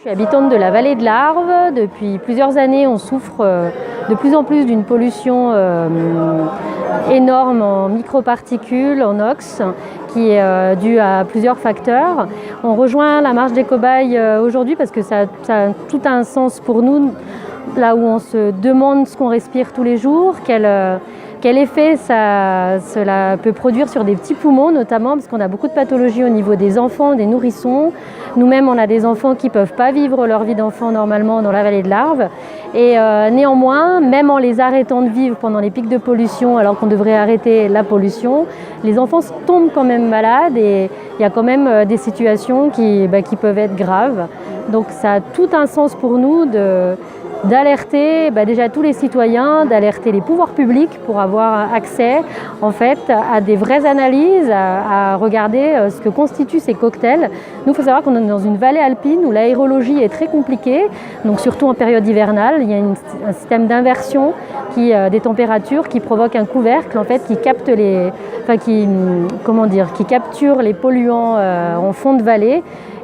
Je suis habitante de la vallée de l'Arve. Depuis plusieurs années, on souffre de plus en plus d'une pollution énorme en microparticules, en NOx, qui est due à plusieurs facteurs. On rejoint la marche des cobayes aujourd'hui parce que ça a tout un sens pour nous, là où on se demande ce qu'on respire tous les jours, quel effet cela peut produire sur des petits poumons notamment, parce qu'on a beaucoup de pathologies au niveau des enfants, des nourrissons. Nous-mêmes, on a des enfants qui ne peuvent pas vivre leur vie d'enfant normalement dans la vallée de l'Arve. Et néanmoins, même en les arrêtant de vivre pendant les pics de pollution, alors qu'on devrait arrêter la pollution, les enfants tombent quand même malades et il y a quand même des situations qui peuvent être graves. Donc ça a tout un sens pour nous d'alerter déjà tous les citoyens, d'alerter les pouvoirs publics pour avoir accès en fait à des vraies analyses, à regarder ce que constituent ces cocktails. Nous, il faut savoir qu'on est dans une vallée alpine où l'aérologie est très compliquée, donc surtout en période hivernale. Il y a un système d'inversion des températures qui provoque un couvercle en fait qui capte qui capture les polluants en fond de vallée.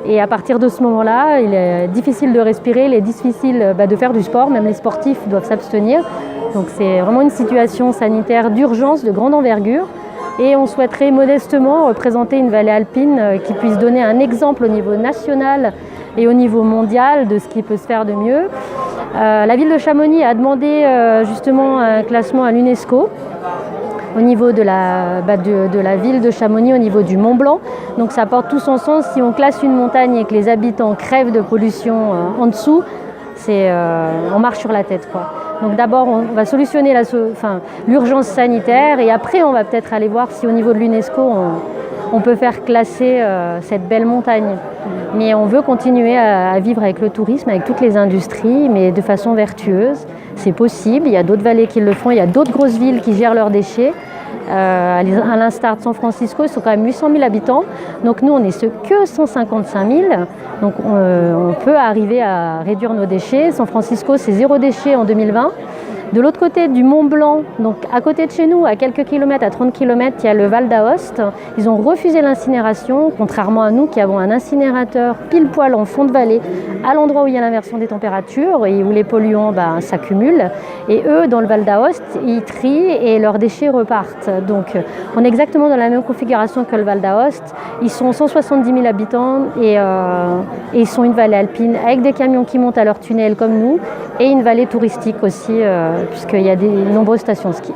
Et à partir de ce moment-là, il est difficile de respirer, il est difficile de faire du sport, même les sportifs doivent s'abstenir. Donc c'est vraiment une situation sanitaire d'urgence, de grande envergure. Et on souhaiterait modestement représenter une vallée alpine qui puisse donner un exemple au niveau national et au niveau mondial de ce qui peut se faire de mieux. La ville de Chamonix a demandé justement un classement à l'UNESCO au niveau de la ville de Chamonix, au niveau du Mont Blanc. Donc ça porte tout son sens. Si on classe une montagne et que les habitants crèvent de pollution en dessous, on marche sur la tête, quoi. Donc d'abord, on va solutionner l'urgence sanitaire et après, on va peut-être aller voir si au niveau de l'UNESCO, on peut faire classer cette belle montagne. Mais on veut continuer à vivre avec le tourisme, avec toutes les industries, mais de façon vertueuse. C'est possible, il y a d'autres vallées qui le font, il y a d'autres grosses villes qui gèrent leurs déchets. À l'instar de San Francisco, ils sont quand même 800 000 habitants. Donc nous, on n'est que 155 000. Donc on peut arriver à réduire nos déchets. San Francisco, c'est 0 déchet en 2020. De l'autre côté du Mont Blanc, donc à côté de chez nous, à quelques kilomètres, à 30 km, il y a le Val d'Aoste. Ils ont refusé l'incinération, contrairement à nous qui avons un incinérateur pile poil en fond de vallée, à l'endroit où il y a l'inversion des températures et où les polluants s'accumulent. Et eux, dans le Val d'Aoste, ils trient et leurs déchets repartent. Donc on est exactement dans la même configuration que le Val d'Aoste. Ils sont 170 000 habitants et ils sont une vallée alpine avec des camions qui montent à leur tunnel comme nous et une vallée touristique aussi, puisqu'il y a de nombreuses stations de ski.